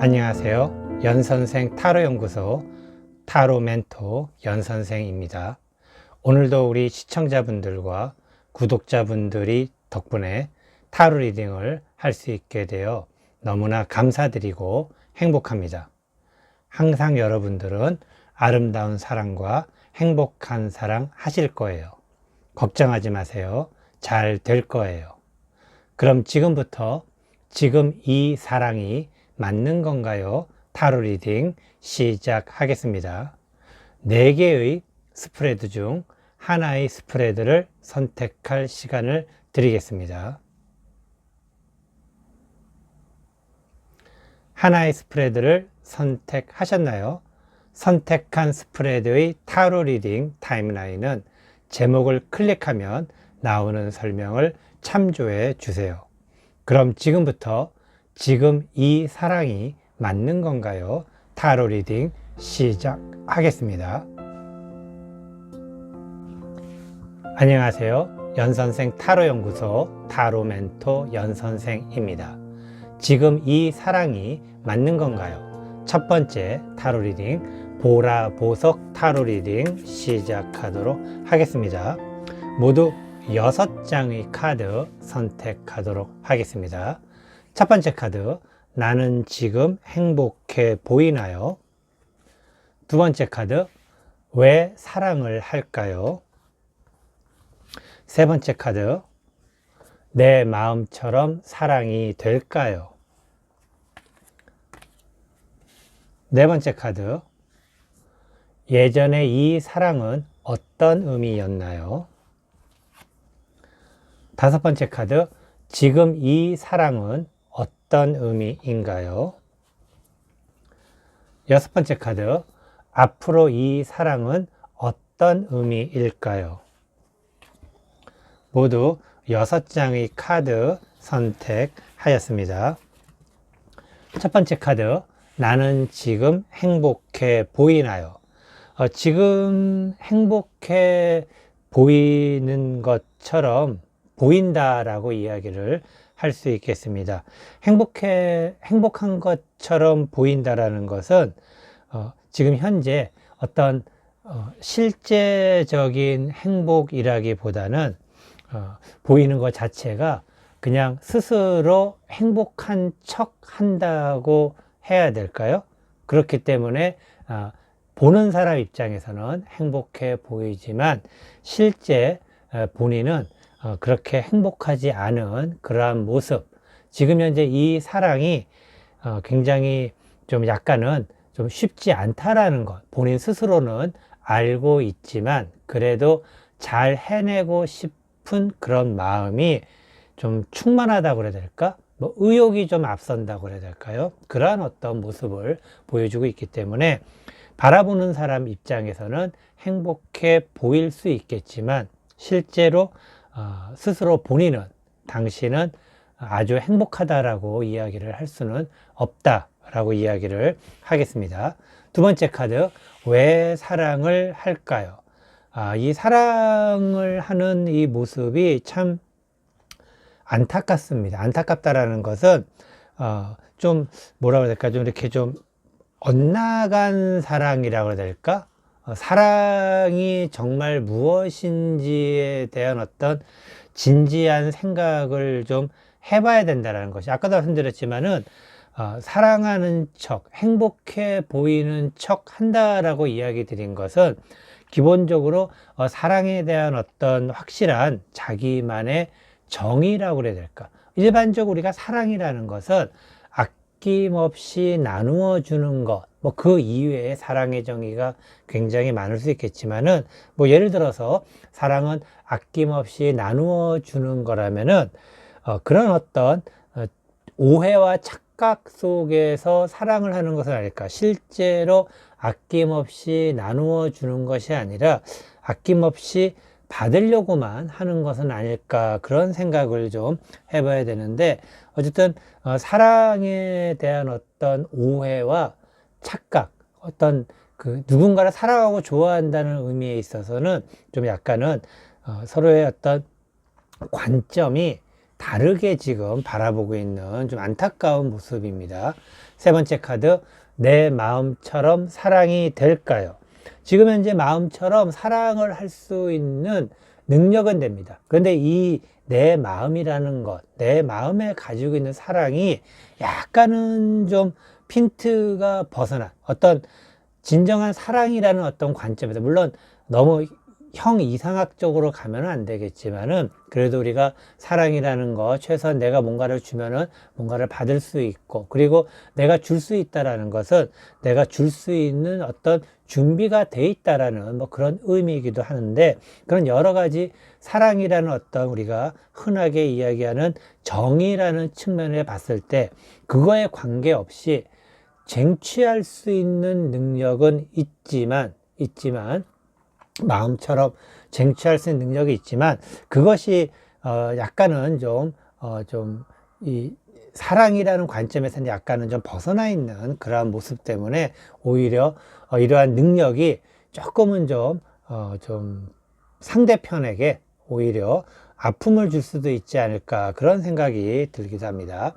안녕하세요. 연선생 타로연구소 타로 멘토 연선생입니다. 오늘도 우리 시청자분들과 구독자분들이 덕분에 타로 리딩을 할 수 있게 되어 너무나 감사드리고 행복합니다. 항상 여러분들은 아름다운 사랑과 행복한 사랑 하실 거예요. 걱정하지 마세요. 잘 될 거예요. 그럼 지금부터 지금 이 사랑이 맞는 건가요? 타로 리딩 시작하겠습니다. 4개의 스프레드 중 하나의 스프레드를 선택할 시간을 드리겠습니다. 하나의 스프레드를 선택하셨나요? 선택한 스프레드의 타로 리딩 타임라인은 제목을 클릭하면 나오는 설명을 참조해 주세요. 그럼 지금부터 지금 이 사랑이 맞는 건가요? 타로 리딩 시작하겠습니다. 안녕하세요. 연선생 타로연구소 타로 멘토 연선생입니다. 지금 이 사랑이 맞는 건가요? 첫 번째 타로 리딩 보라 보석 타로 리딩 시작하도록 하겠습니다. 모두 6장의 카드 선택하도록 하겠습니다. 첫 번째 카드, 나는 지금 행복해 보이나요? 두 번째 카드, 왜 사랑을 할까요? 세 번째 카드, 내 마음처럼 사랑이 될까요? 네 번째 카드, 예전에 이 사랑은 어떤 의미였나요? 다섯 번째 카드, 지금 이 사랑은 어떤 의미인가요? 여섯 번째 카드, 앞으로 이 사랑은 어떤 의미일까요? 모두 6장의 카드 선택하였습니다. 첫 번째 카드, 나는 지금 행복해 보이나요? 지금 행복해 보이는 것처럼 보인다라고 이야기를 할 수 있겠습니다. 행복한 것처럼 보인다라는 것은 지금 현재 어떤 실제적인 행복이라기보다는 보이는 것 자체가 그냥 스스로 행복한 척 한다고 해야 될까요? 그렇기 때문에 보는 사람 입장에서는 행복해 보이지만 실제 본인은 그렇게 행복하지 않은 그러한 모습, 지금 현재 이 사랑이 굉장히 좀 약간은 좀 쉽지 않다라는 것, 본인 스스로는 알고 있지만 그래도 잘 해내고 싶은 그런 마음이 좀 충만하다고 그래야 될까? 뭐 의욕이 좀 앞선다고 그래야 될까요? 그러한 어떤 모습을 보여주고 있기 때문에 바라보는 사람 입장에서는 행복해 보일 수 있겠지만 실제로 스스로 본인은 당신은 아주 행복하다라고 이야기를 할 수는 없다라고 이야기를 하겠습니다. 두 번째 카드, 왜 사랑을 할까요? 이 사랑을 하는 이 모습이 참 안타깝습니다. 안타깝다라는 것은 좀 뭐라고 해야 될까? 좀 이렇게 좀 엇나간 사랑이라고 해야 될까? 사랑이 정말 무엇인지에 대한 어떤 진지한 생각을 좀 해봐야 된다는 것이, 아까도 말씀드렸지만은 사랑하는 척, 행복해 보이는 척 한다라고 이야기 드린 것은 기본적으로 사랑에 대한 어떤 확실한 자기만의 정의라고 그래야 될까? 일반적으로 우리가 사랑이라는 것은 아낌없이 나누어 주는 것, 뭐 그 이외에 사랑의 정의가 굉장히 많을 수 있겠지만은, 뭐 예를 들어서 사랑은 아낌없이 나누어 주는 거라면은 그런 어떤 오해와 착각 속에서 사랑을 하는 것은 아닐까? 실제로 아낌없이 나누어 주는 것이 아니라 아낌없이 받으려고만 하는 것은 아닐까, 그런 생각을 좀 해봐야 되는데, 어쨌든 사랑에 대한 어떤 오해와 착각, 어떤 그 누군가를 사랑하고 좋아한다는 의미에 있어서는 좀 약간은 서로의 어떤 관점이 다르게 지금 바라보고 있는 좀 안타까운 모습입니다. 세 번째 카드, 내 마음처럼 사랑이 될까요? 지금 현재 마음처럼 사랑을 할 수 있는 능력은 됩니다. 그런데 이 내 마음이라는 것, 내 마음에 가지고 있는 사랑이 약간은 좀 핀트가 벗어난 어떤 진정한 사랑이라는 어떤 관점에서, 물론 너무 형 이상학적으로 가면 안 되겠지만은, 그래도 우리가 사랑이라는 거, 최소한 내가 뭔가를 주면은 뭔가를 받을 수 있고, 그리고 내가 줄 수 있다라는 것은 내가 줄 수 있는 어떤 준비가 돼 있다라는 뭐 그런 의미이기도 하는데, 그런 여러 가지 사랑이라는 어떤 우리가 흔하게 이야기하는 정의라는 측면에 봤을 때 그거에 관계없이 쟁취할 수 있는 능력은 있지만 마음처럼 쟁취할 수 있는 능력이 있지만, 그것이 약간은 이 사랑이라는 관점에서는 약간은 좀 벗어나 있는 그러한 모습 때문에 오히려 이러한 능력이 조금은 좀 상대편에게 오히려 아픔을 줄 수도 있지 않을까, 그런 생각이 들기도 합니다.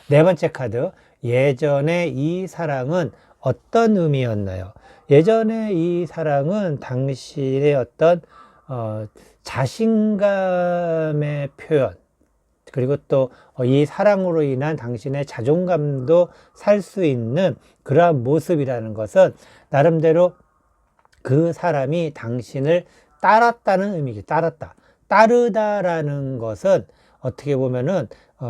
네 번째 카드, 예전에 이 사랑은 어떤 의미였나요? 예전에 이 사랑은 당신의 어떤 자신감의 표현, 그리고 또 이 사랑으로 인한 당신의 자존감도 살 수 있는 그러한 모습이라는 것은, 나름대로 그 사람이 당신을 따랐다는 의미죠. 따르다라는 것은 어떻게 보면은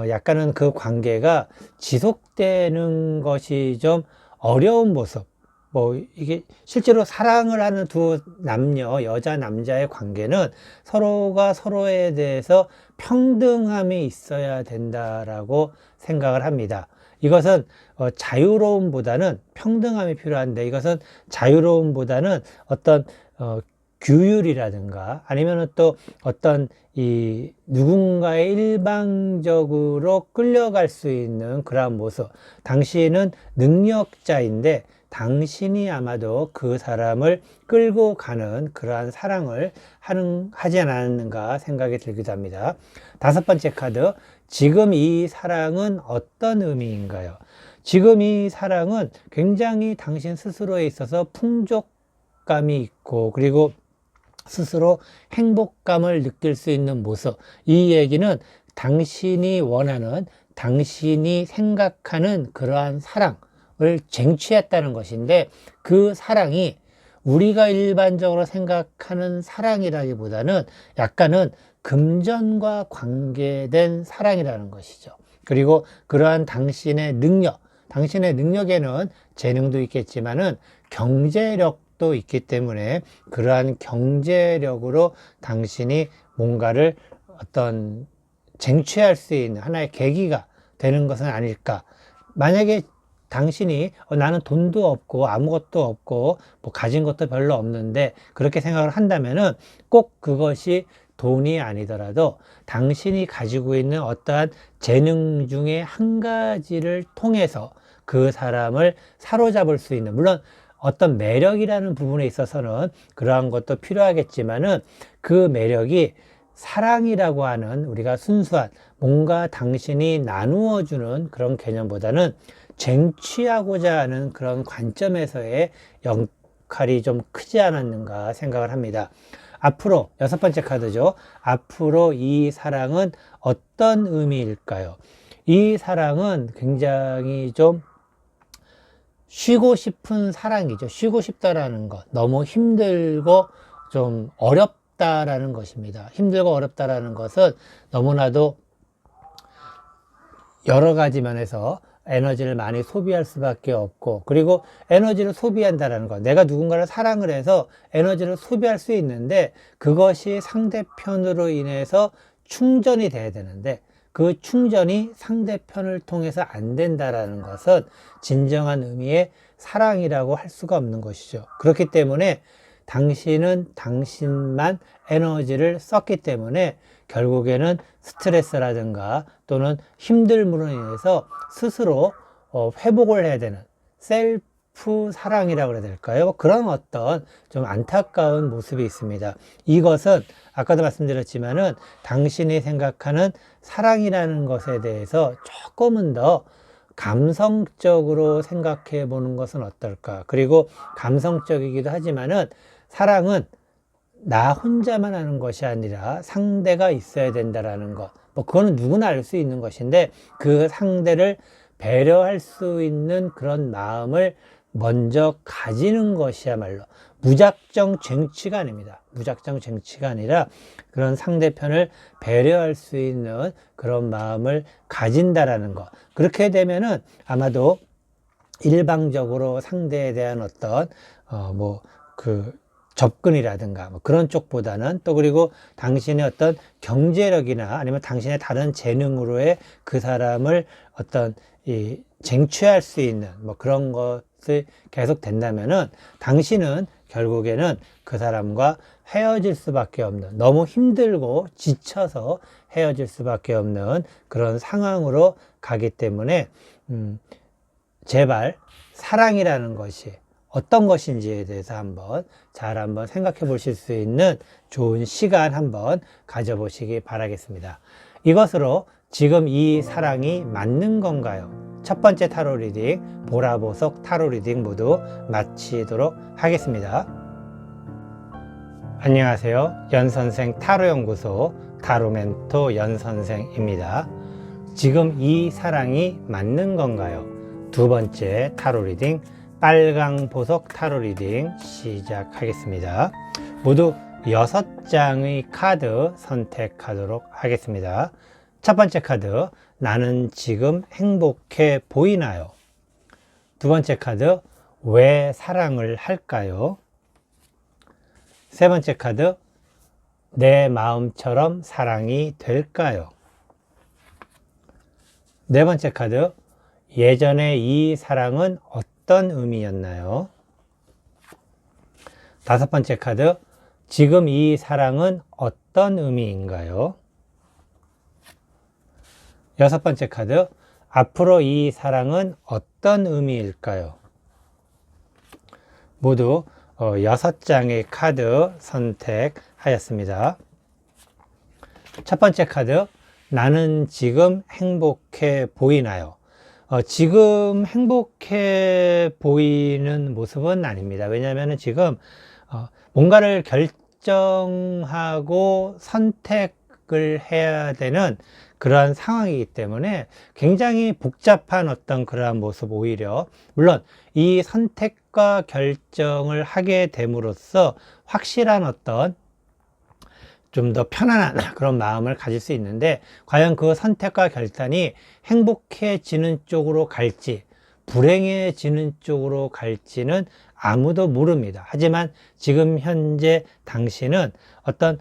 약간은 그 관계가 지속되는 것이 좀 어려운 모습. 뭐 이게 실제로 사랑을 하는 두 남녀, 여자 남자의 관계는 서로가 서로에 대해서 평등함이 있어야 된다라고 생각을 합니다. 이것은 자유로움보다는, 평등함이 필요한데 이것은 자유로움보다는 어떤 규율이라든가, 아니면 또 어떤 이 누군가의 일방적으로 끌려갈 수 있는 그러한 모습. 당신은 능력자인데 당신이 아마도 그 사람을 끌고 가는 그러한 사랑을 하지 않았는가 생각이 들기도 합니다. 다섯 번째 카드, 지금 이 사랑은 어떤 의미인가요? 지금 이 사랑은 굉장히 당신 스스로에 있어서 풍족감이 있고, 그리고 스스로 행복감을 느낄 수 있는 모습. 이 얘기는 당신이 원하는, 당신이 생각하는 그러한 사랑을 쟁취했다는 것인데, 그 사랑이 우리가 일반적으로 생각하는 사랑이라기보다는 약간은 금전과 관계된 사랑이라는 것이죠. 그리고 그러한 당신의 능력에는 재능도 있겠지만은 경제력도 있기 때문에, 그러한 경제력으로 당신이 뭔가를 어떤 쟁취할 수 있는 하나의 계기가 되는 것은 아닐까. 만약에 당신이 나는 돈도 없고 아무것도 없고 뭐 가진 것도 별로 없는데, 그렇게 생각을 한다면은 꼭 그것이 돈이 아니더라도 당신이 가지고 있는 어떠한 재능 중에 한 가지를 통해서 그 사람을 사로잡을 수 있는, 물론 어떤 매력이라는 부분에 있어서는 그러한 것도 필요하겠지만은, 그 매력이 사랑이라고 하는 우리가 순수한 뭔가 당신이 나누어 주는 그런 개념보다는 쟁취하고자 하는 그런 관점에서의 역할이 좀 크지 않았는가 생각을 합니다. 앞으로 여섯 번째 카드죠. 앞으로 이 사랑은 어떤 의미일까요? 이 사랑은 굉장히 좀 쉬고 싶은 사랑이죠. 쉬고 싶다라는 것, 너무 힘들고 좀 어렵다라는 것입니다. 힘들고 어렵다라는 것은 너무나도 여러 가지 면에서 에너지를 많이 소비할 수밖에 없고, 그리고 에너지를 소비한다는 것, 내가 누군가를 사랑을 해서 에너지를 소비할 수 있는데 그것이 상대편으로 인해서 충전이 돼야 되는데, 그 충전이 상대편을 통해서 안 된다라는 것은 진정한 의미의 사랑이라고 할 수가 없는 것이죠. 그렇기 때문에 당신은 당신만 에너지를 썼기 때문에 결국에는 스트레스라든가 또는 힘듦으로 인해서 스스로 회복을 해야 되는, 셀프 슬프 사랑이라고 그래야 될까요? 그런 어떤 좀 안타까운 모습이 있습니다. 이것은 아까도 말씀드렸지만은 당신이 생각하는 사랑이라는 것에 대해서 조금은 더 감성적으로 생각해 보는 것은 어떨까? 그리고 감성적이기도 하지만은 사랑은 나 혼자만 하는 것이 아니라 상대가 있어야 된다라는 것. 뭐 그거는 누구나 알 수 있는 것인데 그 상대를 배려할 수 있는 그런 마음을 먼저 가지는 것이야말로 무작정 쟁취가 아닙니다. 무작정 쟁취가 아니라 그런 상대편을 배려할 수 있는 그런 마음을 가진다라는 것. 그렇게 되면은 아마도 일방적으로 상대에 대한 어떤 접근이라든가 뭐 그런 쪽보다는 또 그리고 당신의 어떤 경제력이나 아니면 당신의 다른 재능으로의 그 사람을 어떤 쟁취할 수 있는 뭐 그런 것을 계속 된다면은 당신은 결국에는 그 사람과 헤어질 수밖에 없는, 너무 힘들고 지쳐서 헤어질 수밖에 없는 그런 상황으로 가기 때문에 제발 사랑이라는 것이 어떤 것인지에 대해서 한번 생각해 보실 수 있는 좋은 시간 한번 가져보시기 바라겠습니다. 이것으로 지금 이 사랑이 맞는 건가요? 첫 번째 타로 리딩, 보라보석 타로 리딩 모두 마치도록 하겠습니다. 안녕하세요. 연선생 타로연구소 타로멘토 연선생입니다. 지금 이 사랑이 맞는 건가요? 두 번째 타로 리딩, 빨강 보석 타로 리딩 시작하겠습니다. 모두 6장의 카드 선택하도록 하겠습니다. 첫 번째 카드, 나는 지금 행복해 보이나요? 두 번째 카드, 왜 사랑을 할까요? 세 번째 카드, 내 마음처럼 사랑이 될까요? 네 번째 카드, 예전에 이 사랑은 어떤 의미였나요? 다섯 번째 카드, 지금 이 사랑은 어떤 의미인가요? 여섯 번째 카드, 앞으로 이 사랑은 어떤 의미일까요? 모두 6장의 카드 선택하였습니다. 첫 번째 카드, 나는 지금 행복해 보이나요? 지금 행복해 보이는 모습은 아닙니다. 왜냐하면 지금 뭔가를 결정하고 선택을 해야 되는 그러한 상황이기 때문에 굉장히 복잡한 어떤 그러한 모습, 오히려 물론 이 선택과 결정을 하게 됨으로써 확실한 어떤 좀 더 편안한 그런 마음을 가질 수 있는데, 과연 그 선택과 결단이 행복해지는 쪽으로 갈지 불행해지는 쪽으로 갈지는 아무도 모릅니다. 하지만 지금 현재 당신은 어떤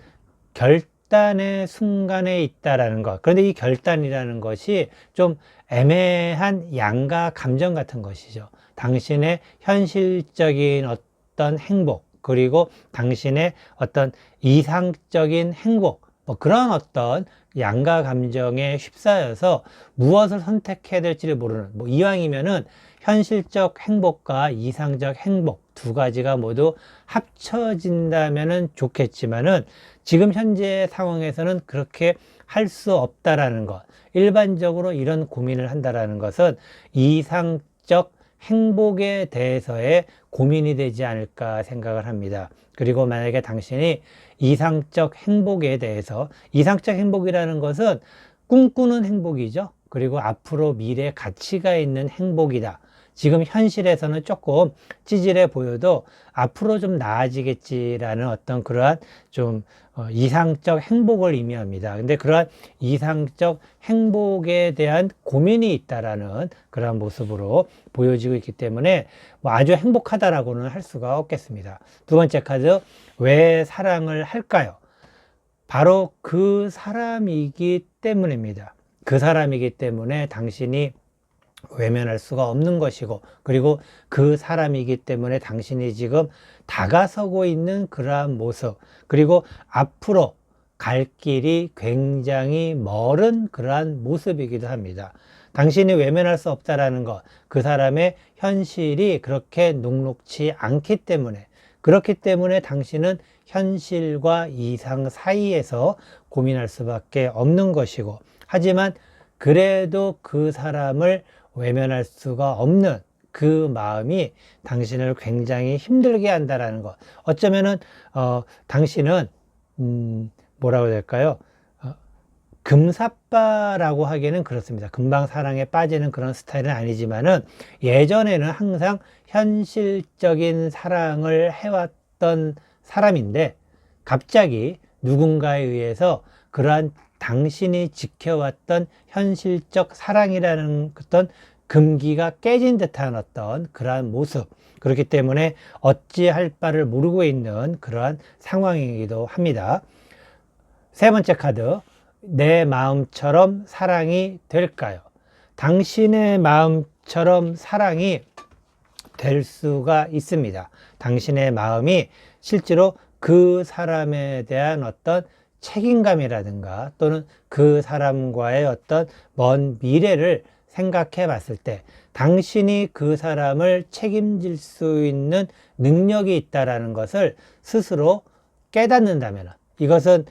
결단의 순간에 있다라는 것. 그런데 이 결단이라는 것이 좀 애매한 양가 감정 같은 것이죠. 당신의 현실적인 어떤 행복, 그리고 당신의 어떤 이상적인 행복, 뭐 그런 어떤 양가 감정에 휩싸여서 무엇을 선택해야 될지를 모르는, 뭐 이왕이면은 현실적 행복과 이상적 행복 두 가지가 모두 합쳐진다면은 좋겠지만은 지금 현재 상황에서는 그렇게 할 수 없다라는 것. 일반적으로 이런 고민을 한다라는 것은 이상적 행복에 대해서의 고민이 되지 않을까 생각을 합니다. 그리고 만약에 당신이 이상적 행복에 대해서, 이상적 행복이라는 것은 꿈꾸는 행복이죠. 그리고 앞으로 미래 가치가 있는 행복이다. 지금 현실에서는 조금 찌질해 보여도 앞으로 좀 나아지겠지라는 어떤 그러한 좀 이상적 행복을 의미합니다. 근데 그러한 이상적 행복에 대한 고민이 있다라는 그러한 모습으로 보여지고 있기 때문에 뭐 아주 행복하다라고는 할 수가 없겠습니다. 두 번째 카드, 왜 사랑을 할까요? 바로 그 사람이기 때문입니다. 그 사람이기 때문에 당신이 외면할 수가 없는 것이고, 그리고 그 사람이기 때문에 당신이 지금 다가서고 있는 그러한 모습, 그리고 앞으로 갈 길이 굉장히 멀은 그러한 모습이기도 합니다. 당신이 외면할 수 없다라는 것, 그 사람의 현실이 그렇게 녹록지 않기 때문에, 그렇기 때문에 당신은 현실과 이상 사이에서 고민할 수밖에 없는 것이고, 하지만 그래도 그 사람을 외면할 수가 없는 그 마음이 당신을 굉장히 힘들게 한다라는 것. 어쩌면은 당신은 뭐라고 해야 될까요? 금사빠라고 하기에는 그렇습니다. 금방 사랑에 빠지는 그런 스타일은 아니지만은 예전에는 항상 현실적인 사랑을 해왔던 사람인데 갑자기 누군가에 의해서 그러한 당신이 지켜왔던 현실적 사랑이라는 어떤 금기가 깨진 듯한 어떤 그러한 모습, 그렇기 때문에 어찌할 바를 모르고 있는 그러한 상황이기도 합니다. 세 번째 카드, 내 마음처럼 사랑이 될까요? 당신의 마음처럼 사랑이 될 수가 있습니다. 당신의 마음이 실제로 그 사람에 대한 어떤 책임감이라든가 또는 그 사람과의 어떤 먼 미래를 생각해 봤을 때 당신이 그 사람을 책임질 수 있는 능력이 있다는 것을 스스로 깨닫는다면 이것은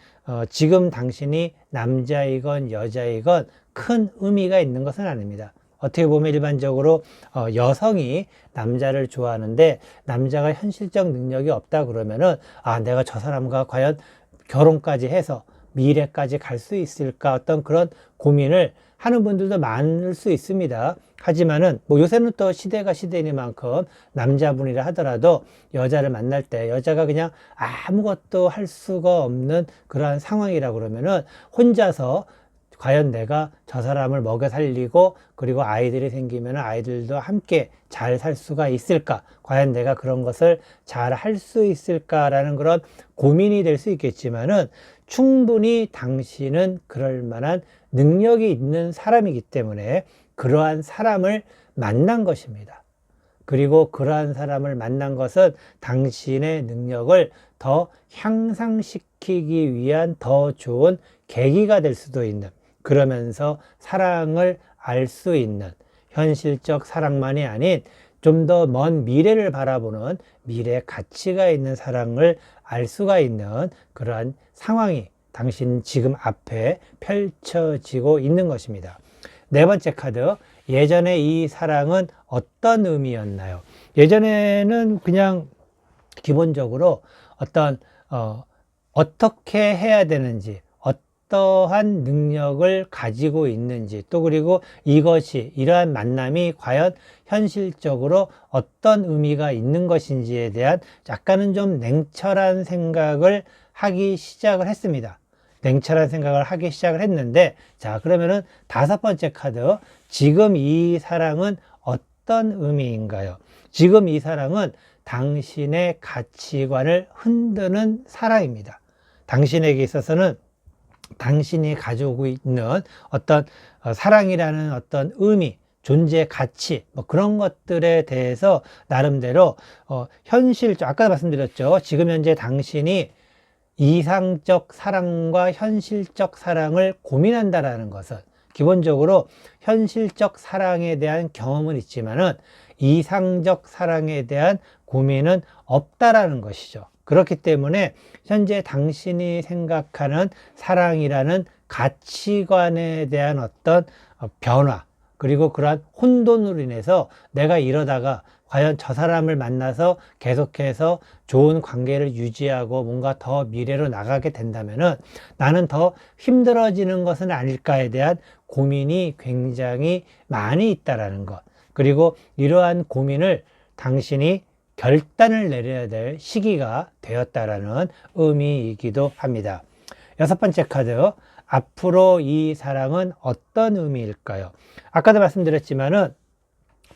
지금 당신이 남자이건 여자이건 큰 의미가 있는 것은 아닙니다. 어떻게 보면 일반적으로 여성이 남자를 좋아하는데 남자가 현실적 능력이 없다 그러면은 내가 저 사람과 과연 결혼까지 해서 미래까지 갈 수 있을까 어떤 그런 고민을 하는 분들도 많을 수 있습니다. 하지만은 요새는 또 시대가 시대이니만큼 남자분이라 하더라도 여자를 만날 때 여자가 그냥 아무것도 할 수가 없는 그러한 상황이라 그러면은 혼자서 과연 내가 저 사람을 먹여 살리고 그리고 아이들이 생기면 아이들도 함께 잘 살 수가 있을까? 과연 내가 그런 것을 잘 할 수 있을까라는 그런 고민이 될 수 있겠지만은 충분히 당신은 그럴 만한 능력이 있는 사람이기 때문에 그러한 사람을 만난 것입니다. 그리고 그러한 사람을 만난 것은 당신의 능력을 더 향상시키기 위한 더 좋은 계기가 될 수도 있는, 그러면서 사랑을 알 수 있는, 현실적 사랑만이 아닌 좀 더 먼 미래를 바라보는 미래 가치가 있는 사랑을 알 수가 있는 그러한 상황이 당신 지금 앞에 펼쳐지고 있는 것입니다. 네 번째 카드, 예전에 이 사랑은 어떤 의미였나요? 예전에는 그냥 기본적으로 어떤 어떻게 해야 되는지, 어떠한 능력을 가지고 있는지, 또 그리고 이것이, 이러한 만남이 과연 현실적으로 어떤 의미가 있는 것인지에 대한 약간은 좀 냉철한 생각을 하기 시작을 했습니다. 냉철한 생각을 하기 시작을 했는데, 자, 그러면은 다섯 번째 카드, 지금 이 사랑은 어떤 의미인가요? 지금 이 사랑은 당신의 가치관을 흔드는 사랑입니다. 당신에게 있어서는 당신이 가지고 있는 어떤 사랑이라는 어떤 의미, 존재 가치, 그런 것들에 대해서 나름대로 현실적, 아까 말씀드렸죠. 지금 현재 당신이 이상적 사랑과 현실적 사랑을 고민한다라는 것은 기본적으로 현실적 사랑에 대한 경험은 있지만은 이상적 사랑에 대한 고민은 없다라는 것이죠. 그렇기 때문에 현재 당신이 생각하는 사랑이라는 가치관에 대한 어떤 변화, 그리고 그러한 혼돈으로 인해서 내가 이러다가 과연 저 사람을 만나서 계속해서 좋은 관계를 유지하고 뭔가 더 미래로 나가게 된다면은 나는 더 힘들어지는 것은 아닐까에 대한 고민이 굉장히 많이 있다라는 것. 그리고 이러한 고민을 당신이 결단을 내려야 될 시기가 되었다라는 의미이기도 합니다. 여섯 번째 카드, 앞으로 이 사랑은 어떤 의미일까요? 아까도 말씀드렸지만은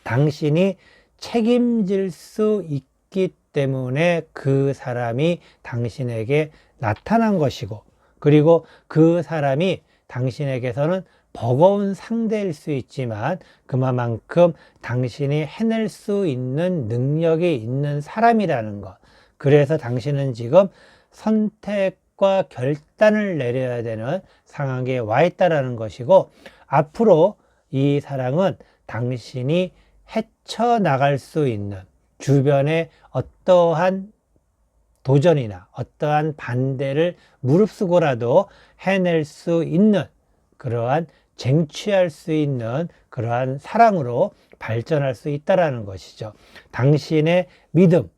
당신이 책임질 수 있기 때문에 그 사람이 당신에게 나타난 것이고, 그리고 그 사람이 당신에게서는 버거운 상대일 수 있지만 그만큼 당신이 해낼 수 있는 능력이 있는 사람이라는 것. 그래서 당신은 지금 선택과 결단을 내려야 되는 상황에 와 있다는 것이고, 앞으로 이 사랑은 당신이 헤쳐나갈 수 있는 주변의 어떠한 도전이나 어떠한 반대를 무릅쓰고라도 해낼 수 있는 그러한 쟁취할 수 있는 그러한 사랑으로 발전할 수 있다는 것이죠. 당신의 믿음,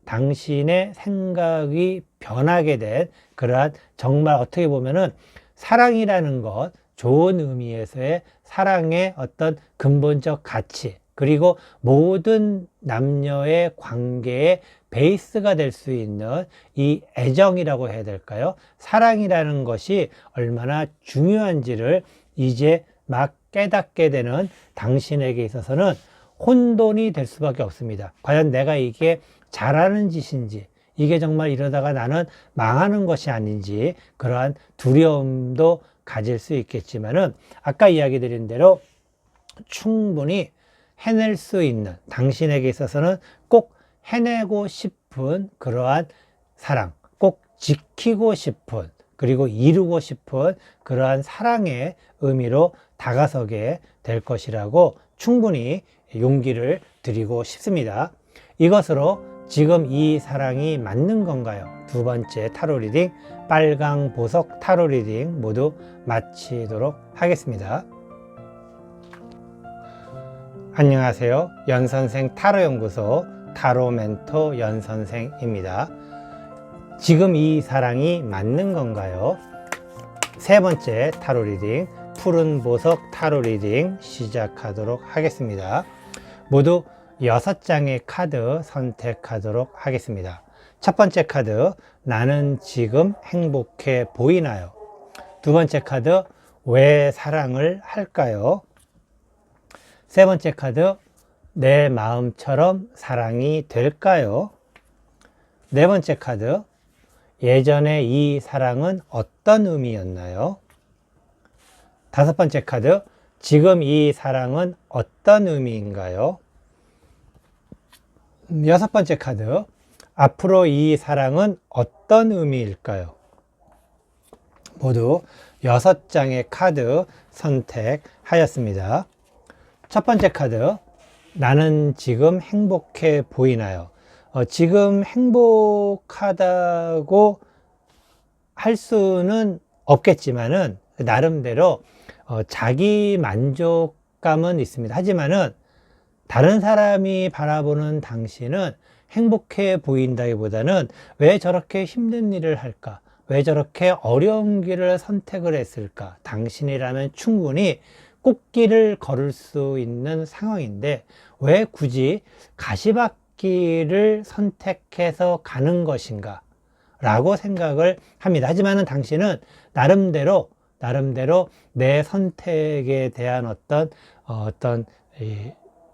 당신의 생각이 변하게 된 그러한 정말 어떻게 보면은 사랑이라는 것, 좋은 의미에서의 사랑의 어떤 근본적 가치, 그리고 모든 남녀의 관계의 베이스가 될 수 있는 이 애정이라고 해야 될까요? 사랑이라는 것이 얼마나 중요한지를 이제 막 깨닫게 되는 당신에게 있어서는 혼돈이 될 수밖에 없습니다. 과연 내가 이게 잘하는 짓인지, 이게 정말 이러다가 나는 망하는 것이 아닌지 그러한 두려움도 가질 수 있겠지만은 아까 이야기 드린 대로 충분히 해낼 수 있는, 당신에게 있어서는 꼭 해내고 싶은 그러한 사랑, 꼭 지키고 싶은, 그리고 이루고 싶은 그러한 사랑의 의미로 다가서게 될 것이라고 충분히 용기를 드리고 싶습니다. 이것으로 지금 이 사랑이 맞는 건가요? 두 번째 타로 리딩, 빨강 보석 타로 리딩 모두 마치도록 하겠습니다. 안녕하세요. 연선생 타로연구소 타로 멘토 연선생입니다. 지금 이 사랑이 맞는 건가요? 세 번째 타로 리딩, 푸른 보석 타로 리딩 시작하도록 하겠습니다. 모두 6장의 카드 선택하도록 하겠습니다. 첫 번째 카드, 나는 지금 행복해 보이나요? 두 번째 카드, 왜 사랑을 할까요? 세 번째 카드, 내 마음처럼 사랑이 될까요? 네 번째 카드, 예전에 이 사랑은 어떤 의미였나요? 다섯 번째 카드, 지금 이 사랑은 어떤 의미인가요? 여섯 번째 카드, 앞으로 이 사랑은 어떤 의미일까요? 모두 6장의 카드 선택하였습니다. 첫 번째 카드, 나는 지금 행복해 보이나요? 지금 행복하다고 할 수는 없겠지만은 나름대로 자기 만족감은 있습니다. 하지만은 다른 사람이 바라보는 당신은 행복해 보인다기보다는 왜 저렇게 힘든 일을 할까? 왜 저렇게 어려운 길을 선택을 했을까? 당신이라면 충분히 꽃길을 걸을 수 있는 상황인데 왜 굳이 가시밭길을 선택해서 가는 것인가? 라고 생각을 합니다. 하지만은 당신은 나름대로 내 선택에 대한 어떤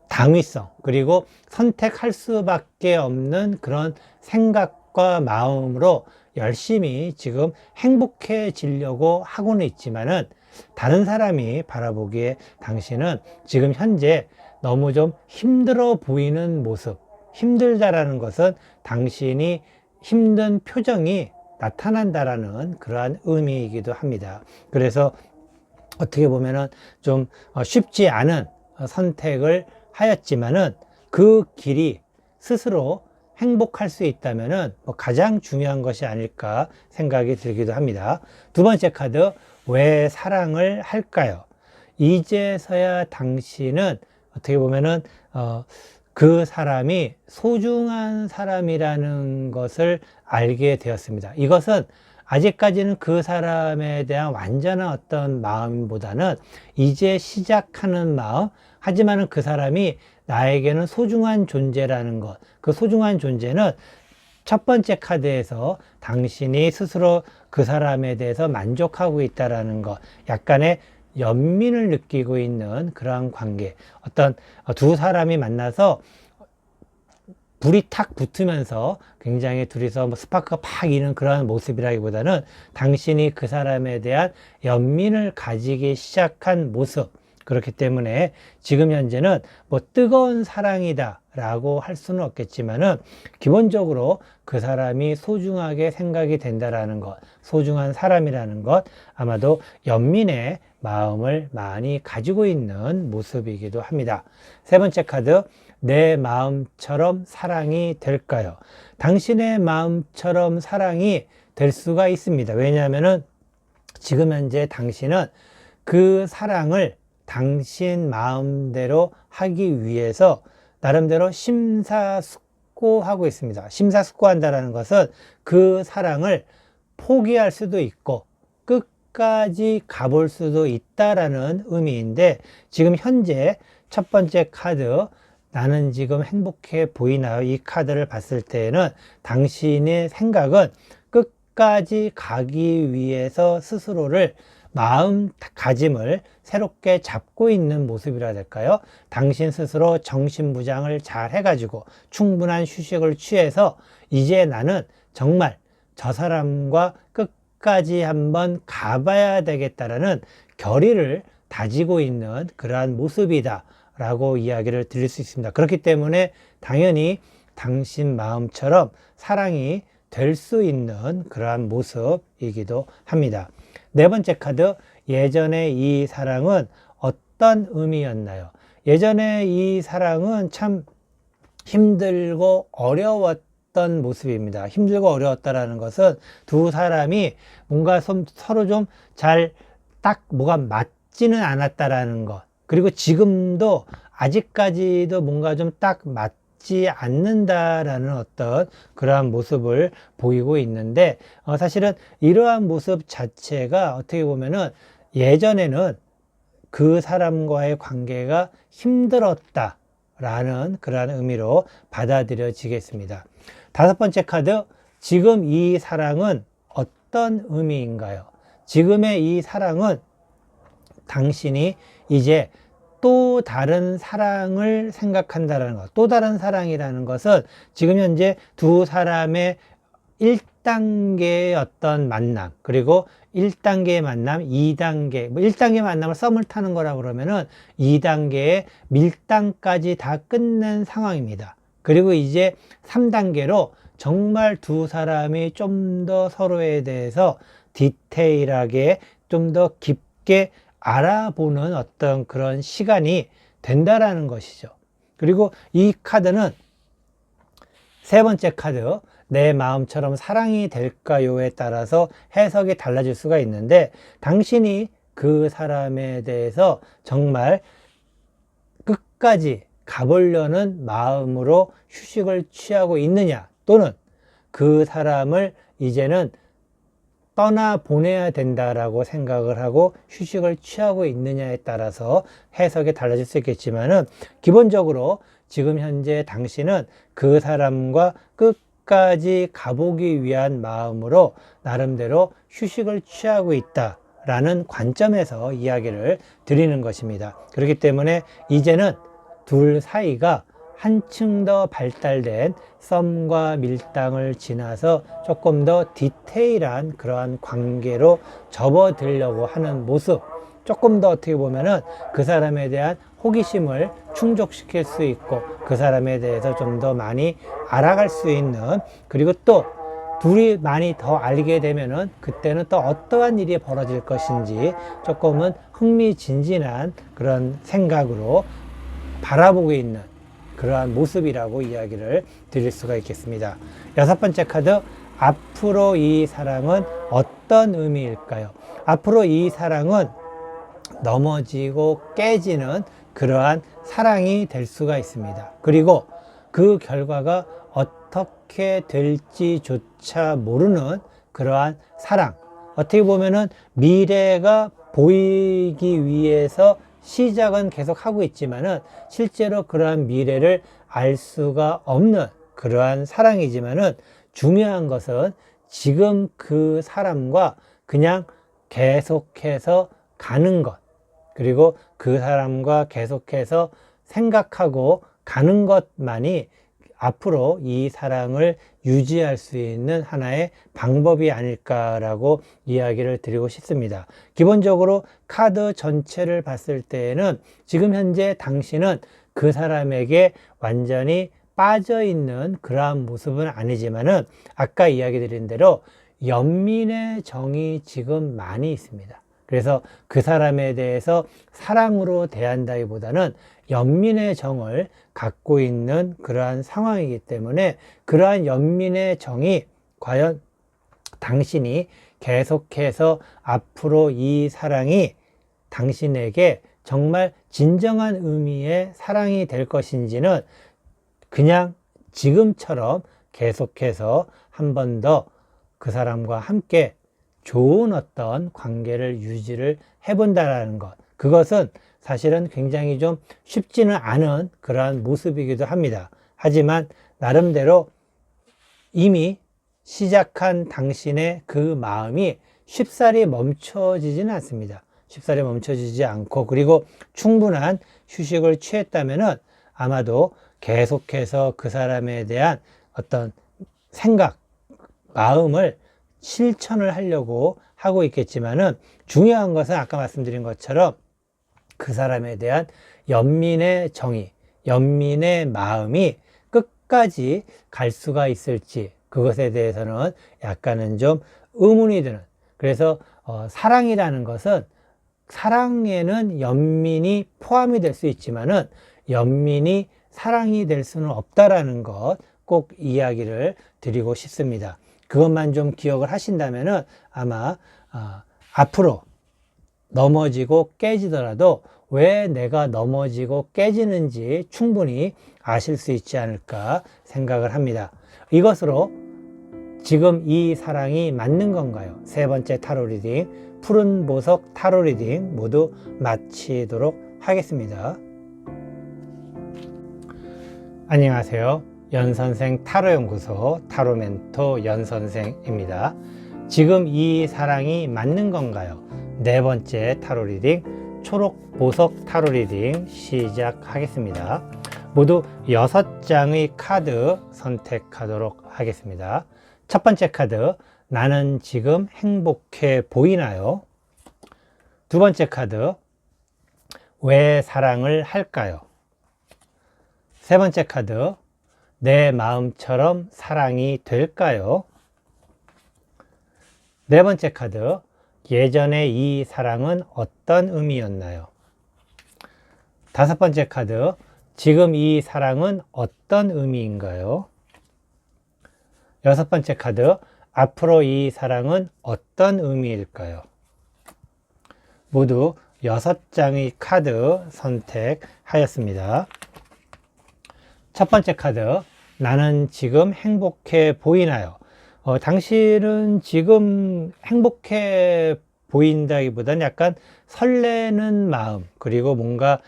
당위성, 그리고 선택할 수밖에 없는 그런 생각과 마음으로 열심히 지금 행복해지려고 하고는 있지만은 다른 사람이 바라보기에 당신은 지금 현재 너무 좀 힘들어 보이는 모습, 힘들다라는 것은 당신이 힘든 표정이 나타난다라는 그러한 의미이기도 합니다. 그래서 어떻게 보면은 좀 쉽지 않은 선택을 하였지만은 그 길이 스스로 행복할 수 있다면은 가장 중요한 것이 아닐까 생각이 들기도 합니다. 두 번째 카드, 왜 사랑을 할까요? 이제서야 당신은 어떻게 보면은 그 사람이 소중한 사람이라는 것을 알게 되었습니다. 이것은 아직까지는 그 사람에 대한 완전한 어떤 마음보다는 이제 시작하는 마음, 하지만은 그 사람이 나에게는 소중한 존재라는 것, 그 소중한 존재는 첫 번째 카드에서 당신이 스스로 그 사람에 대해서 만족하고 있다라는 것, 약간의 연민을 느끼고 있는 그러한 관계, 어떤 두 사람이 만나서 불이 탁 붙으면서 굉장히 둘이서 스파크가 팍 이는 그런 모습이라기보다는 당신이 그 사람에 대한 연민을 가지기 시작한 모습, 그렇기 때문에 지금 현재는 뭐 뜨거운 사랑이다 라고 할 수는 없겠지만은 기본적으로 그 사람이 소중하게 생각이 된다라는 것, 소중한 사람이라는 것, 아마도 연민의 마음을 많이 가지고 있는 모습이기도 합니다. 세 번째 카드, 내 마음처럼 사랑이 될까요? 당신의 마음처럼 사랑이 될 수가 있습니다. 왜냐하면은 지금 현재 당신은 그 사랑을 당신 마음대로 하기 위해서 나름대로 심사숙고하고 있습니다. 심사숙고한다는 것은 그 사랑을 포기할 수도 있고 끝까지 가볼 수도 있다라는 의미인데, 지금 현재 첫 번째 카드, 나는 지금 행복해 보이나요? 이 카드를 봤을 때에는 당신의 생각은 끝까지 가기 위해서 스스로를 마음가짐을 새롭게 잡고 있는 모습이라 될까요? 당신 스스로 정신무장을 잘 해가지고 충분한 휴식을 취해서 이제 나는 정말 저 사람과 끝까지 한번 가봐야 되겠다라는 결의를 다지고 있는 그러한 모습이다 라고 이야기를 드릴 수 있습니다. 그렇기 때문에 당연히 당신 마음처럼 사랑이 될 수 있는 그러한 모습이기도 합니다. 네 번째 카드, 예전에 이 사랑은 어떤 의미였나요? 예전에 이 사랑은 참 힘들고 어려웠던 모습입니다. 힘들고 어려웠다라는 것은 두 사람이 뭔가 서로 좀 잘 딱 뭐가 맞지는 않았다라는 것, 그리고 지금도 아직까지도 뭔가 좀 딱 맞지 않는다라는 어떤 그러한 모습을 보이고 있는데, 사실은 이러한 모습 자체가 어떻게 보면은 예전에는 그 사람과의 관계가 힘들었다라는 그러한 의미로 받아들여지겠습니다. 다섯 번째 카드, 지금 이 사랑은 어떤 의미인가요? 지금의 이 사랑은 당신이 이제 또 다른 사랑을 생각한다는 것, 또 다른 사랑이라는 것은 지금 현재 두 사람의 1단계의 어떤 만남, 그리고 1단계의 만남, 2단계, 1단계 만남을 썸을 타는 거라고 그러면은 2단계의 밀당까지 다 끝낸 상황입니다. 그리고 이제 3단계로 정말 두 사람이 좀 더 서로에 대해서 디테일하게 좀 더 깊게 알아보는 어떤 그런 시간이 된다라는 것이죠. 그리고 이 카드는 세 번째 카드, 내 마음처럼 사랑이 될까요에 따라서 해석이 달라질 수가 있는데, 당신이 그 사람에 대해서 정말 끝까지 가보려는 마음으로 휴식을 취하고 있느냐, 또는 그 사람을 이제는 떠나보내야 된다라고 생각을 하고 휴식을 취하고 있느냐에 따라서 해석이 달라질 수 있겠지만은, 기본적으로 지금 현재 당신은 그 사람과 끝까지 가보기 위한 마음으로 나름대로 휴식을 취하고 있다라는 관점에서 이야기를 드리는 것입니다. 그렇기 때문에 이제는 둘 사이가 한층 더 발달된 썸과 밀당을 지나서 조금 더 디테일한 그러한 관계로 접어들려고 하는 모습, 조금 더 어떻게 보면은 그 사람에 대한 호기심을 충족시킬 수 있고 그 사람에 대해서 좀 더 많이 알아갈 수 있는, 그리고 또 둘이 많이 더 알게 되면은 그때는 또 어떠한 일이 벌어질 것인지 조금은 흥미진진한 그런 생각으로 바라보고 있는 그러한 모습이라고 이야기를 드릴 수가 있겠습니다. 여섯 번째 카드, 앞으로 이 사랑은 어떤 의미일까요? 앞으로 이 사랑은 넘어지고 깨지는 그러한 사랑이 될 수가 있습니다. 그리고 그 결과가 어떻게 될지조차 모르는 그러한 사랑, 어떻게 보면은 미래가 보이기 위해서 시작은 계속 하고 있지만은 실제로 그러한 미래를 알 수가 없는 그러한 사랑이지만은, 중요한 것은 지금 그 사람과 그냥 계속해서 가는 것, 그리고 그 사람과 계속해서 생각하고 가는 것만이 앞으로 이 사랑을 유지할 수 있는 하나의 방법이 아닐까라고 이야기를 드리고 싶습니다. 기본적으로 카드 전체를 봤을 때에는 지금 현재 당신은 그 사람에게 완전히 빠져 있는 그러한 모습은 아니지만은 아까 이야기 드린 대로 연민의 정이 지금 많이 있습니다. 그래서 그 사람에 대해서 사랑으로 대한다기보다는 연민의 정을 갖고 있는 그러한 상황이기 때문에 그러한 연민의 정이 과연 당신이 계속해서 앞으로 이 사랑이 당신에게 정말 진정한 의미의 사랑이 될 것인지는 그냥 지금처럼 계속해서 한 번 더 그 사람과 함께 좋은 어떤 관계를 유지를 해본다라는 것, 그것은 사실은 굉장히 좀 쉽지는 않은 그러한 모습이기도 합니다. 하지만 나름대로 이미 시작한 당신의 그 마음이 쉽사리 멈춰지지는 않습니다. 쉽사리 멈춰지지 않고, 그리고 충분한 휴식을 취했다면은 아마도 계속해서 그 사람에 대한 어떤 생각, 마음을 실천을 하려고 하고 있겠지만은 중요한 것은 아까 말씀드린 것처럼 그 사람에 대한 연민의 정의, 연민의 마음이 끝까지 갈 수가 있을지, 그것에 대해서는 약간은 좀 의문이 드는, 그래서 사랑이라는 것은 사랑에는 연민이 포함이 될 수 있지만은 연민이 사랑이 될 수는 없다라는 것 꼭 이야기를 드리고 싶습니다. 그것만 좀 기억을 하신다면은 아마 앞으로 넘어지고 깨지더라도 왜 내가 넘어지고 깨지는지 충분히 아실 수 있지 않을까 생각을 합니다. 이것으로 지금 이 사랑이 맞는 건가요? 세 번째 타로 리딩, 푸른 보석 타로 리딩 모두 마치도록 하겠습니다. 안녕하세요. 연선생 타로연구소 타로멘토 연선생입니다. 지금 이 사랑이 맞는 건가요? 네 번째 타로 리딩, 초록 보석 타로 리딩 시작하겠습니다. 모두 6장의 카드 선택하도록 하겠습니다. 첫 번째 카드, 나는 지금 행복해 보이나요? 두 번째 카드, 왜 사랑을 할까요? 세 번째 카드, 내 마음처럼 사랑이 될까요? 네 번째 카드, 예전에 이 사랑은 어떤 의미였나요? 다섯 번째 카드, 지금 이 사랑은 어떤 의미인가요? 여섯 번째 카드, 앞으로 이 사랑은 어떤 의미일까요? 모두 6장의 카드 선택하였습니다. 첫 번째 카드, 나는 지금 행복해 보이나요? 당신은 지금 행복해 보인다기보다는 약간 설레는 마음, 그리고 뭔가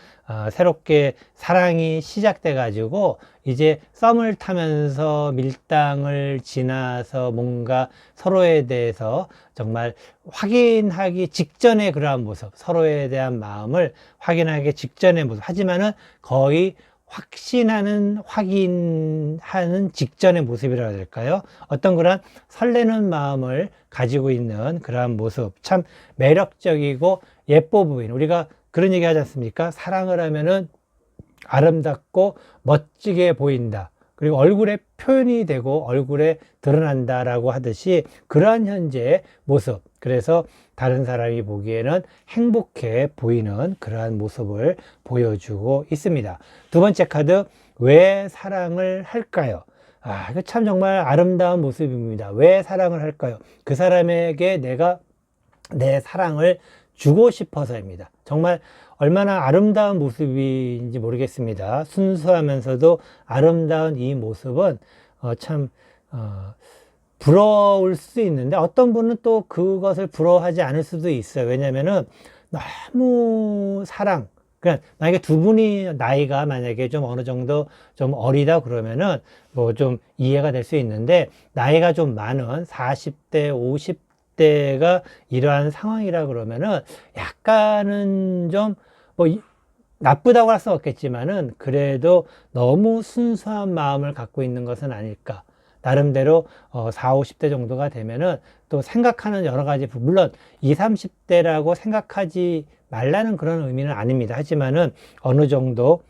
새롭게 사랑이 시작돼 가지고 이제 썸을 타면서 밀당을 지나서 뭔가 서로에 대해서 정말 확인하기 직전의 그러한 모습, 서로에 대한 마음을 확인하기 직전의 모습, 하지만은 거의 확인하는 직전의 모습이라 해야 될까요? 어떤 그런 설레는 마음을 가지고 있는 그러한 모습, 참 매력적이고 예뻐 보이는, 우리가 그런 얘기 하지 않습니까? 사랑을 하면은 아름답고 멋지게 보인다. 그리고 얼굴에 표현이 되고 얼굴에 드러난다라고 하듯이 그러한 현재의 모습. 그래서 다른 사람이 보기에는 행복해 보이는 그러한 모습을 보여주고 있습니다. 두 번째 카드, 왜 사랑을 할까요? 이거 참 정말 아름다운 모습입니다. 왜 사랑을 할까요? 그 사람에게 내가 내 사랑을 주고 싶어서입니다. 정말 얼마나 아름다운 모습인지 모르겠습니다. 순수하면서도 아름다운 이 모습은 참 부러울 수 있는데 어떤 분은 또 그것을 부러워하지 않을 수도 있어요. 왜냐면은 너무 사랑, 그러니까 만약에 두 분이 나이가 만약에 좀 어느 정도 좀 어리다 그러면은 뭐 좀 이해가 될 수 있는데, 나이가 좀 많은 40대, 50대가 이러한 상황이라 그러면은 약간은 좀 뭐 나쁘다고 할 수 없겠지만은 그래도 너무 순수한 마음을 갖고 있는 것은 아닐까. 나름대로 4, 50대 정도가 되면은 또 생각하는 여러 가지 물론 20, 30대라고 생각하지 말라는 그런 의미는 아닙니다. 하지만은 어느 정도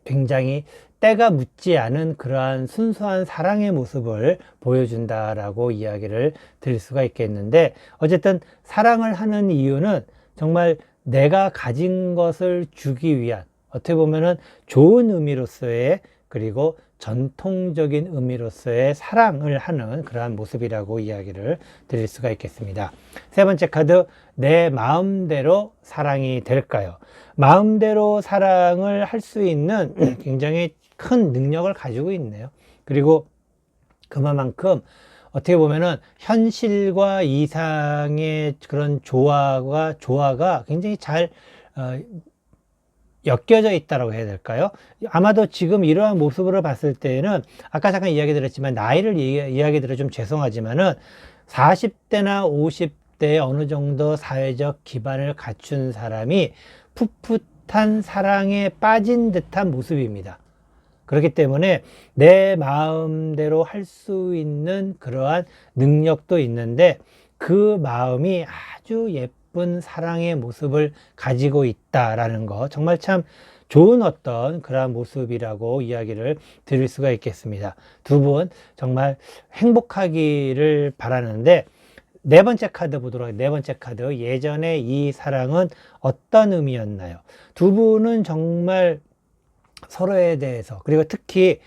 굉장히 때가 묻지 않은 그러한 순수한 사랑의 모습을 보여준다라고 이야기를 드릴 수가 있겠는데, 어쨌든 사랑을 하는 이유는 정말 내가 가진 것을 주기 위한, 어떻게 보면은 좋은 의미로서의, 그리고 전통적인 의미로서의 사랑을 하는 그러한 모습이라고 이야기를 드릴 수가 있겠습니다. 세 번째 카드, 내 마음대로 사랑이 될까요? 마음대로 사랑을 할 수 있는 굉장히 큰 능력을 가지고 있네요. 그리고 그만큼 어떻게 보면은 현실과 이상의 그런 조화가 굉장히 잘 엮여져 있다고 해야 될까요? 아마도 지금 이러한 모습으로 봤을 때는 아까 잠깐 이야기 드렸지만 나이를 이야기 드려 좀 죄송하지만은 40대나 50대에 어느 정도 사회적 기반을 갖춘 사람이 풋풋한 사랑에 빠진 듯한 모습입니다. 그렇기 때문에 내 마음대로 할 수 있는 그러한 능력도 있는데 그 마음이 아주 예쁜 사랑의 모습을 가지고 있다라는 거, 정말 참 좋은 어떤 그러한 모습이라고 이야기를 드릴 수가 있겠습니다. 두 분 정말 행복하기를 바라는데, 네 번째 카드 보도록 하겠습니다. 네 번째 카드, 예전에 이 사랑은 어떤 의미였나요? 두 분은 정말 서로에 대해서, 그리고 특히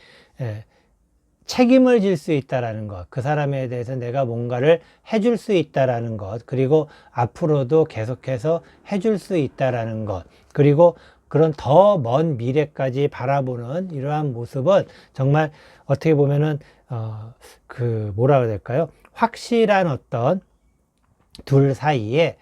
책임을 질 수 있다라는 것, 그 사람에 대해서 내가 뭔가를 해줄 수 있다라는 것, 그리고 앞으로도 계속해서 해줄 수 있다라는 것, 그리고 그런 더 먼 미래까지 바라보는 이러한 모습은 정말 어떻게 보면은 뭐라 그래야 될까요? 확실한 어떤 둘 사이에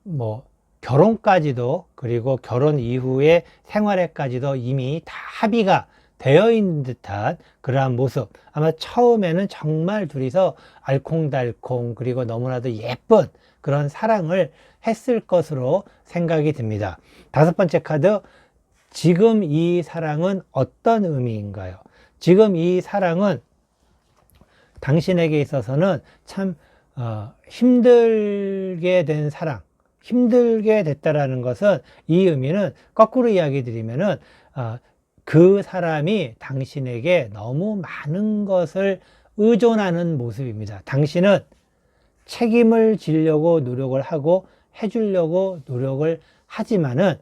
뭐 결혼까지도, 그리고 결혼 이후의 생활에까지도 이미 다 합의가 되어 있는 듯한 그러한 모습. 아마 처음에는 정말 둘이서 알콩달콩, 그리고 너무나도 예쁜 그런 사랑을 했을 것으로 생각이 듭니다. 다섯 번째 카드, 지금 이 사랑은 어떤 의미인가요? 지금 이 사랑은 당신에게 있어서는 참 힘들게 된 사랑, 힘들게 됐다라는 것은, 이 의미는 거꾸로 이야기 드리면은 그 사람이 당신에게 너무 많은 것을 의존하는 모습입니다. 당신은 책임을 지려고 노력을 하고 해주려고 노력을 하지만은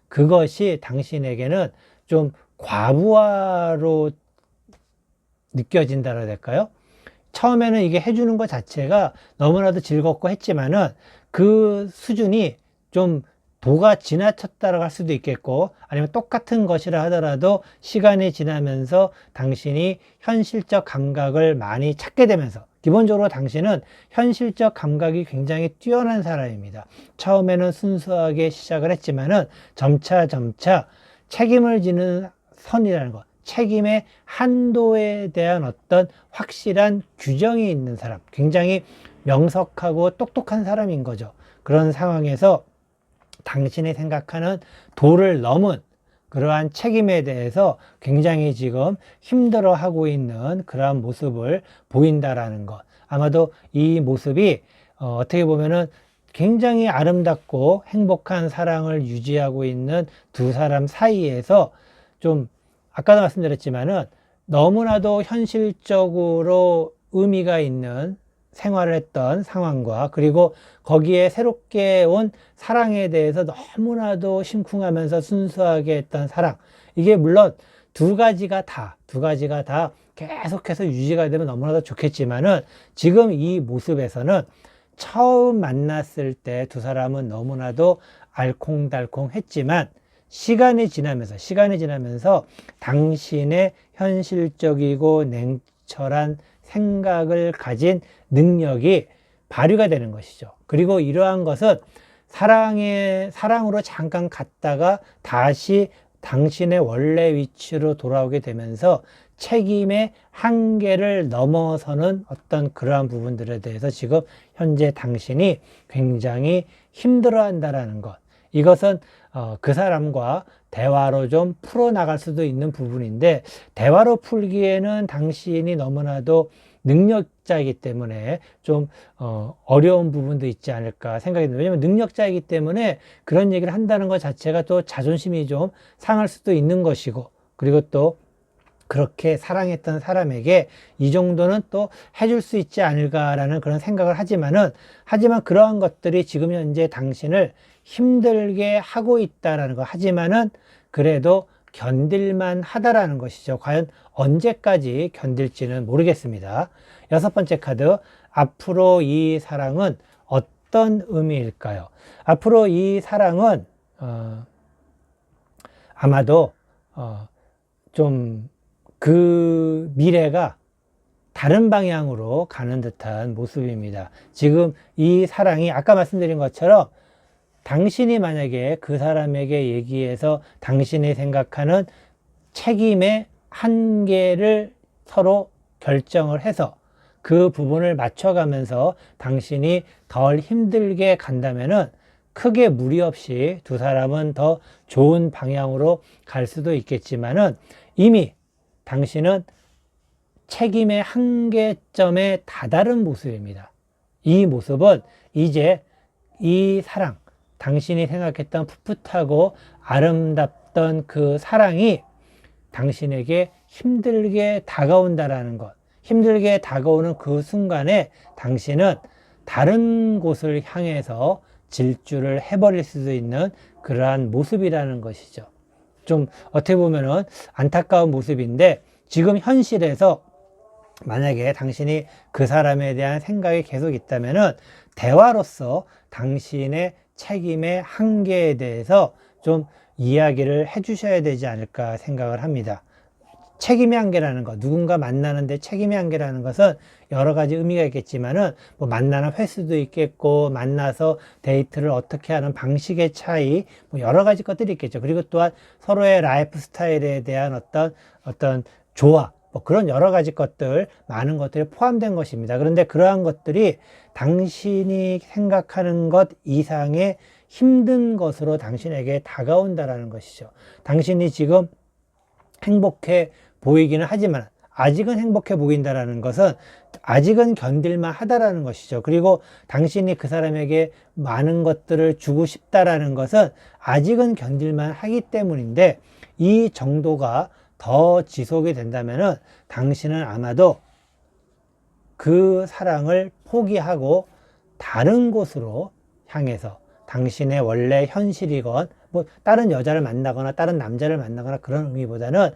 그것이 당신에게는 좀 과부하로 느껴진다고 해야 될까요? 처음에는 이게 해주는 것 자체가 너무나도 즐겁고 했지만은 그 수준이 좀 도가 지나쳤다고 할 수도 있겠고, 아니면 똑같은 것이라 하더라도 시간이 지나면서 당신이 현실적 감각을 많이 찾게 되면서, 기본적으로 당신은 현실적 감각이 굉장히 뛰어난 사람입니다. 처음에는 순수하게 시작을 했지만은 점차 책임을 지는 선이라는 것, 책임의 한도에 대한 어떤 확실한 규정이 있는 사람, 굉장히 명석하고 똑똑한 사람인 거죠. 그런 상황에서 당신이 생각하는 도를 넘은 그러한 책임에 대해서 굉장히 지금 힘들어하고 있는 그러한 모습을 보인다라는 것. 아마도 이 모습이 어떻게 보면은 굉장히 아름답고 행복한 사랑을 유지하고 있는 두 사람 사이에서 좀, 아까도 말씀드렸지만은 너무나도 현실적으로 의미가 있는 생활을 했던 상황과, 그리고 거기에 새롭게 온 사랑에 대해서 너무나도 심쿵하면서 순수하게 했던 사랑, 이게 물론 두 가지가 다 계속해서 유지가 되면 너무나도 좋겠지만은, 지금 이 모습에서는 처음 만났을 때 두 사람은 너무나도 알콩달콩 했지만 시간이 지나면서 당신의 현실적이고 냉철한 생각을 가진 능력이 발휘가 되는 것이죠. 그리고 이러한 것은 사랑으로 잠깐 갔다가 다시 당신의 원래 위치로 돌아오게 되면서 책임의 한계를 넘어서는 어떤 그러한 부분들에 대해서 지금 현재 당신이 굉장히 힘들어 한다라는 것. 이것은 그 사람과 대화로 좀 풀어나갈 수도 있는 부분인데, 대화로 풀기에는 당신이 너무나도 능력자이기 때문에 좀 어려운 부분도 있지 않을까 생각이 듭니다. 왜냐하면 능력자이기 때문에 그런 얘기를 한다는 것 자체가 또 자존심이 좀 상할 수도 있는 것이고, 그리고 또 그렇게 사랑했던 사람에게 이 정도는 또 해줄 수 있지 않을까라는 그런 생각을 하지만 그러한 것들이 지금 현재 당신을 힘들게 하고 있다라는 거, 하지만은 그래도 견딜만 하다라는 것이죠. 과연 언제까지 견딜지는 모르겠습니다. 여섯 번째 카드, 앞으로 이 사랑은 어떤 의미일까요? 앞으로 이 사랑은 아마도 좀 그 미래가 다른 방향으로 가는 듯한 모습입니다. 지금 이 사랑이 아까 말씀드린 것처럼 당신이 만약에 그 사람에게 얘기해서 당신이 생각하는 책임의 한계를 서로 결정을 해서 그 부분을 맞춰가면서 당신이 덜 힘들게 간다면은 크게 무리 없이 두 사람은 더 좋은 방향으로 갈 수도 있겠지만은 이미 당신은 책임의 한계점에 다다른 모습입니다. 이 모습은 이제 이 사랑, 당신이 생각했던 풋풋하고 아름답던 그 사랑이 당신에게 힘들게 다가온다라는 것, 힘들게 다가오는 그 순간에 당신은 다른 곳을 향해서 질주를 해버릴 수도 있는 그러한 모습이라는 것이죠. 좀 어떻게 보면은 안타까운 모습인데, 지금 현실에서 만약에 당신이 그 사람에 대한 생각이 계속 있다면은 대화로서 당신의 책임의 한계에 대해서 좀 이야기를 해 주셔야 되지 않을까 생각을 합니다. 책임의 한계라는 것, 누군가 만나는데 책임의 한계라는 것은 여러 가지 의미가 있겠지만은 뭐 만나는 횟수도 있겠고, 만나서 데이트를 어떻게 하는 방식의 차이, 뭐 여러 가지 것들이 있겠죠. 그리고 또한 서로의 라이프 스타일에 대한 어떤 조화, 뭐 그런 여러 가지 것들, 많은 것들이 포함된 것입니다. 그런데 그러한 것들이 당신이 생각하는 것 이상의 힘든 것으로 당신에게 다가온다라는 것이죠. 당신이 지금 행복해 보이기는 하지만 아직은 행복해 보인다라는 것은 아직은 견딜만 하다라는 것이죠. 그리고 당신이 그 사람에게 많은 것들을 주고 싶다라는 것은 아직은 견딜만 하기 때문인데, 이 정도가 더 지속이 된다면은 당신은 아마도 그 사랑을 포기하고 다른 곳으로 향해서 당신의 원래 현실이건 뭐 다른 여자를 만나거나 다른 남자를 만나거나 그런 의미보다는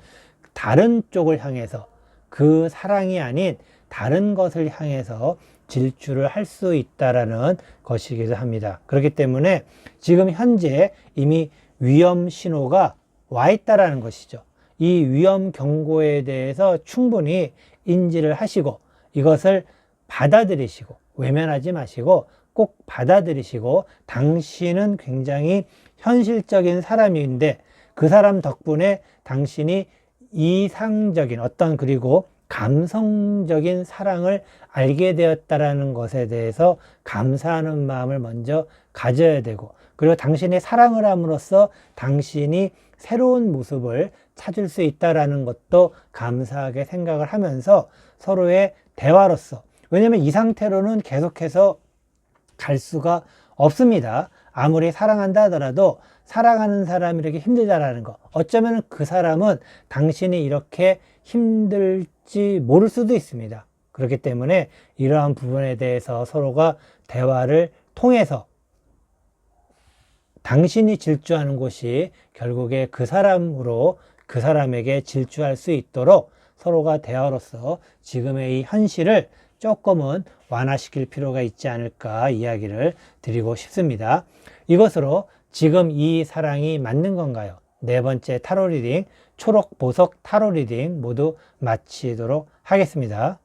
다른 쪽을 향해서, 그 사랑이 아닌 다른 것을 향해서 질주를 할 수 있다라는 것이기도 합니다. 그렇기 때문에 지금 현재 이미 위험 신호가 와 있다라는 것이죠. 이 위험 경고에 대해서 충분히 인지를 하시고 이것을 받아들이시고 외면하지 마시고 꼭 받아들이시고, 당신은 굉장히 현실적인 사람인데 그 사람 덕분에 당신이 이상적인 어떤, 그리고 감성적인 사랑을 알게 되었다라는 것에 대해서 감사하는 마음을 먼저 가져야 되고, 그리고 당신의 사랑을 함으로써 당신이 새로운 모습을 찾을 수 있다라는 것도 감사하게 생각을 하면서 서로의 대화로서, 왜냐하면 이 상태로는 계속해서 갈 수가 없습니다. 아무리 사랑한다 하더라도 사랑하는 사람이 이렇게 힘들다라는 거, 어쩌면 그 사람은 당신이 이렇게 힘들지 모를 수도 있습니다. 그렇기 때문에 이러한 부분에 대해서 서로가 대화를 통해서 당신이 질주하는 곳이 결국에 그 사람으로, 그 사람에게 질주할 수 있도록 서로가 대화로서 지금의 이 현실을 조금은 완화시킬 필요가 있지 않을까 이야기를 드리고 싶습니다. 이것으로 지금 이 사랑이 맞는 건가요? 네 번째 타로 리딩, 초록 보석 타로 리딩 모두 마치도록 하겠습니다.